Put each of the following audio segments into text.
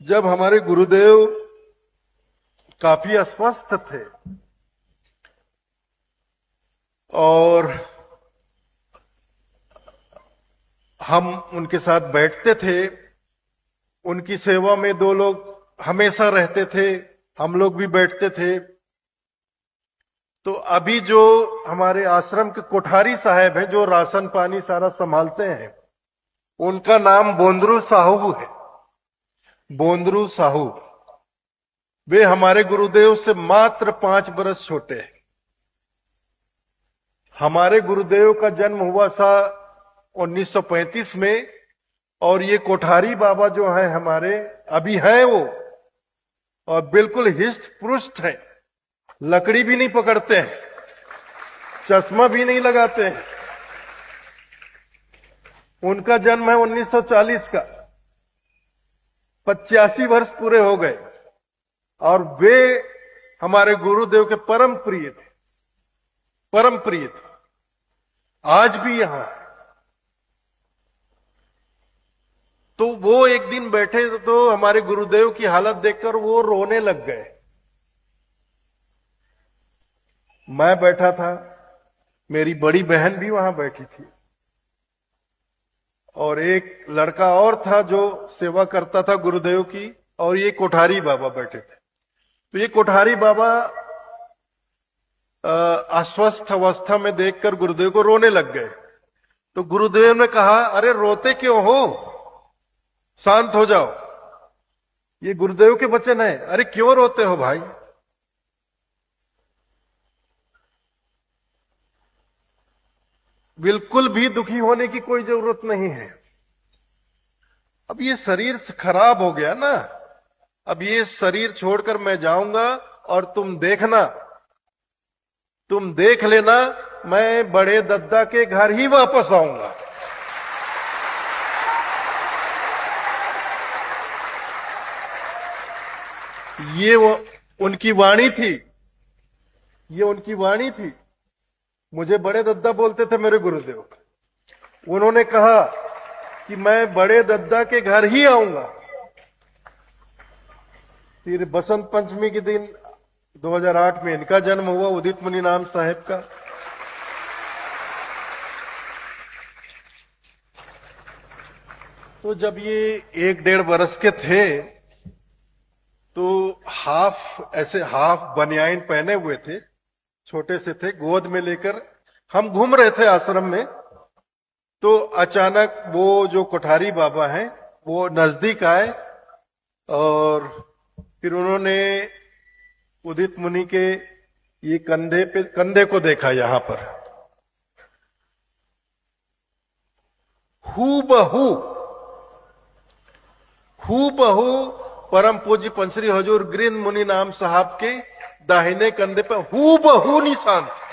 जब हमारे गुरुदेव काफी अस्वस्थ थे और हम उनके साथ बैठते थे, उनकी सेवा में दो लोग हमेशा रहते थे, हम लोग भी बैठते थे। तो अभी जो हमारे आश्रम के कोठारी साहब हैं, जो राशन पानी सारा संभालते हैं, उनका नाम बोंदरू साहू है। बोंदरू साहू, वे हमारे गुरुदेव से मात्र 5 बरस छोटे हैं। हमारे गुरुदेव का जन्म हुआ था 1935 में, और ये कोठारी बाबा जो है हमारे, अभी है वो, और बिल्कुल हिष्ट पुष्ट है, लकड़ी भी नहीं पकड़ते हैं, चश्मा भी नहीं लगाते हैं। उनका जन्म है 1940 का, 85 वर्ष पूरे हो गए, और वे हमारे गुरुदेव के परम प्रिय थे, परम प्रिय थे। आज भी यहां है। तो वो एक दिन बैठे तो हमारे गुरुदेव की हालत देखकर वो रोने लग गए। मैं बैठा था, मेरी बड़ी बहन भी वहां बैठी थी, और एक लड़का और था जो सेवा करता था गुरुदेव की, और ये कोठारी बाबा बैठे थे। तो ये कोठारी बाबा अस्वस्थ अवस्था में देखकर गुरुदेव को रोने लग गए। तो गुरुदेव ने कहा, अरे रोते क्यों हो, शांत हो जाओ। ये गुरुदेव के वचन है, अरे क्यों रोते हो भाई। बिल्कुल भी दुखी होने की कोई जरूरत नहीं है। अब ये शरीर खराब हो गया ना, अब ये शरीर छोड़कर मैं जाऊंगा, और तुम देखना, तुम देख लेना, मैं बड़े दद्दा के घर ही वापस आऊंगा। ये वो उनकी वाणी थी, ये उनकी वाणी थी। मुझे बड़े दद्दा बोलते थे मेरे गुरुदेव। उन्होंने कहा कि मैं बड़े दद्दा के घर ही आऊंगा। फिर बसंत पंचमी के दिन 2008 में इनका जन्म हुआ, उदित मुनि नाम साहेब का। तो जब ये 1-1.5 बरस के थे, तो हाफ बनियान पहने हुए थे, छोटे से थे, गोद में लेकर हम घूम रहे थे आश्रम में। तो अचानक वो जो कोठारी बाबा हैं वो नजदीक आए, और फिर उन्होंने उदित मुनि के ये कंधे को देखा। यहां पर हू बहू परम पूज्य पंचरी हजूर ग्रीन मुनि नाम साहब के दाहिने कंधे पर हू बहू निशान था।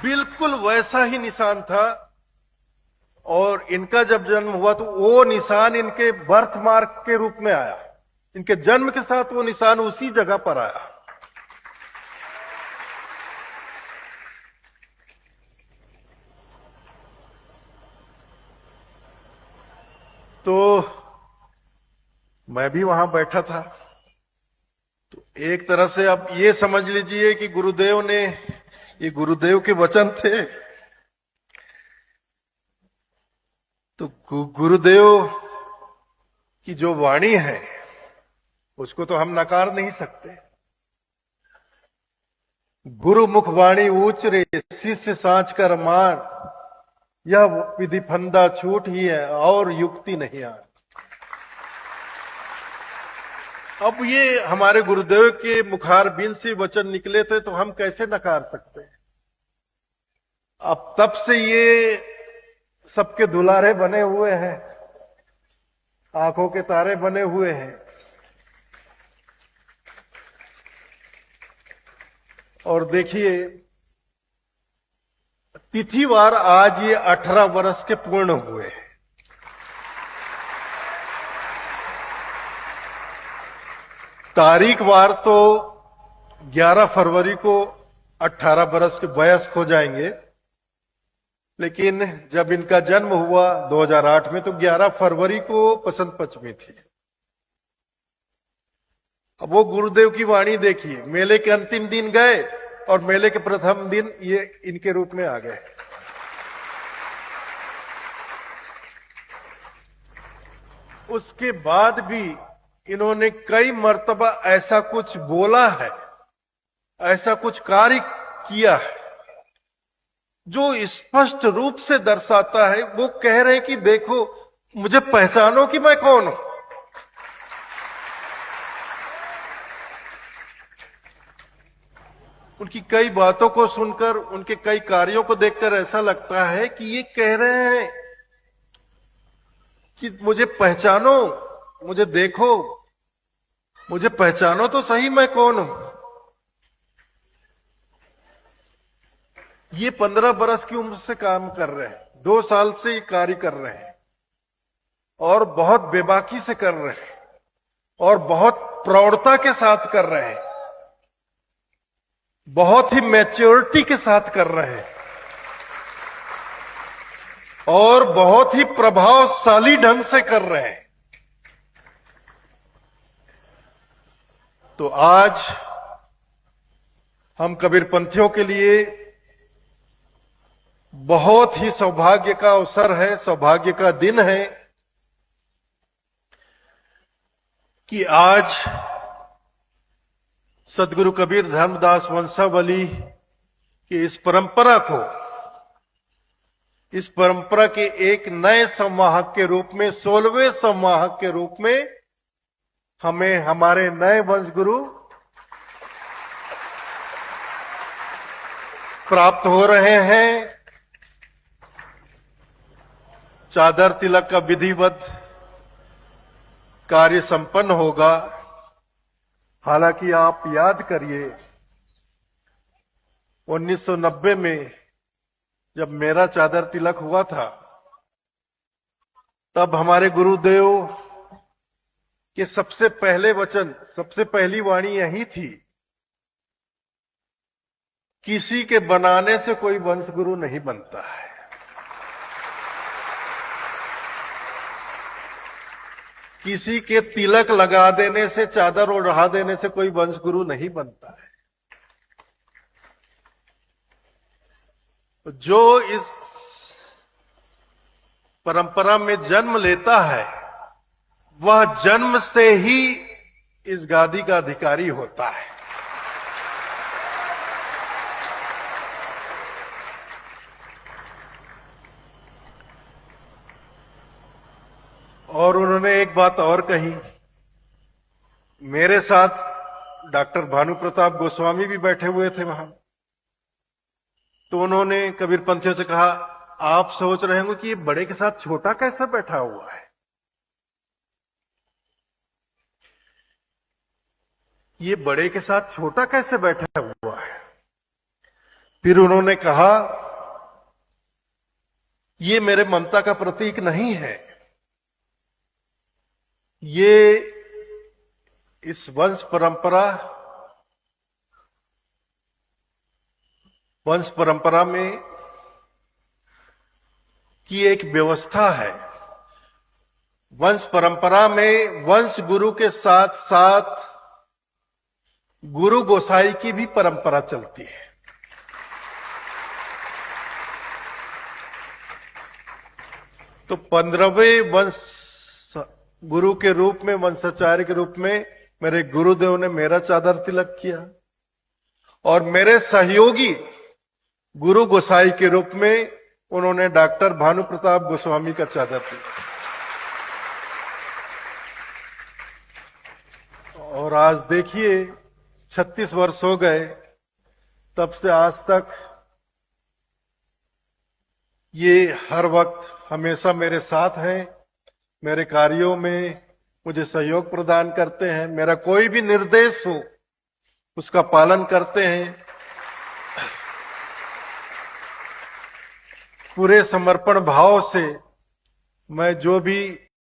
बिल्कुल वैसा ही निशान था। और इनका जब जन्म हुआ तो वो निशान इनके बर्थ मार्क के रूप में आया, इनके जन्म के साथ वो निशान उसी जगह पर आया। तो मैं भी वहां बैठा था। तो एक तरह से अब ये समझ लीजिए कि गुरुदेव ने, ये गुरुदेव के वचन थे। तो गुरुदेव की जो वाणी है उसको तो हम नकार नहीं सकते। गुरु मुख वाणी ऊंच रे, शिष्य सांच कर मान, यह विधि फंदा छूट ही है और युक्ति नहीं आ। अब ये हमारे गुरुदेव के मुखार बिन से वचन निकले थे, तो हम कैसे नकार सकते हैं। अब तब से ये सबके दुलारे बने हुए हैं, आंखों के तारे बने हुए हैं। और देखिए, तिथिवार आज ये 18 वर्ष के पूर्ण हुए हैं। तारीख वार तो 11 फरवरी को 18 बरस के वयस्क हो जाएंगे। लेकिन जब इनका जन्म हुआ 2008 में, तो 11 फरवरी को बसंत पंचमी थी। अब वो गुरुदेव की वाणी देखिए, मेले के अंतिम दिन गए और मेले के प्रथम दिन ये इनके रूप में आ गए। उसके बाद भी इन्होंने कई मर्तबा ऐसा कुछ बोला है, ऐसा कुछ कार्य किया है जो स्पष्ट रूप से दर्शाता है, वो कह रहे हैं कि देखो मुझे पहचानो कि मैं कौन हूं। उनकी कई बातों को सुनकर, उनके कई कार्यों को देखकर ऐसा लगता है कि ये कह रहे हैं कि मुझे पहचानो, मुझे देखो, मुझे पहचानो तो सही मैं कौन हूं। ये 15 बरस की उम्र से काम कर रहे हैं, 2 साल से ये कार्य कर रहे हैं और बहुत बेबाकी से कर रहे हैं और बहुत प्रौढ़ता के साथ कर रहे हैं, बहुत ही मैच्योरिटी के साथ कर रहे हैं और बहुत ही प्रभावशाली ढंग से कर रहे हैं। तो आज हम कबीरपंथियों के लिए बहुत ही सौभाग्य का अवसर है, सौभाग्य का दिन है कि आज सदगुरु कबीर धर्मदास वंशावली की इस परंपरा को, इस परंपरा के एक नए संवाहक के रूप में, 16वें संवाहक के रूप में हमें हमारे नए वंशगुरु प्राप्त हो रहे हैं। चादर तिलक का विधिवत कार्य संपन्न होगा। हालांकि आप याद करिए 1990 में जब मेरा चादर तिलक हुआ था, तब हमारे गुरुदेव के सबसे पहले वचन, सबसे पहली वाणी यही थी, किसी के बनाने से कोई वंशगुरु नहीं बनता है। किसी के तिलक लगा देने से, चादर ओढ़ा देने से कोई वंशगुरु नहीं बनता है। जो इस परंपरा में जन्म लेता है, वह जन्म से ही इस गादी का अधिकारी होता है। और उन्होंने एक बात और कही, मेरे साथ डॉक्टर भानु प्रताप गोस्वामी भी बैठे हुए थे वहां। तो उन्होंने कबीरपंथियों से कहा, आप सोच रहे होंगे कि ये बड़े के साथ छोटा कैसे बैठा हुआ है। ये बड़े के साथ छोटा कैसे बैठा हुआ है। फिर उन्होंने कहा, ये मेरे ममता का प्रतीक नहीं है, ये इस वंश परंपरा में की एक व्यवस्था है। वंश परंपरा में वंश गुरु के साथ साथ गुरु गोसाई की भी परंपरा चलती है। तो 15वें वंश गुरु के रूप में, वंशाचार्य के रूप में मेरे गुरुदेव ने मेरा चादर तिलक किया और मेरे सहयोगी गुरु गोसाई के रूप में उन्होंने डॉक्टर भानु प्रताप गोस्वामी का चादर तिलक। और आज देखिए 36 वर्ष हो गए, तब से आज तक ये हर वक्त हमेशा मेरे साथ हैं, मेरे कार्यों में मुझे सहयोग प्रदान करते हैं, मेरा कोई भी निर्देश हो उसका पालन करते हैं। पूरे समर्पण भाव से मैं जो भी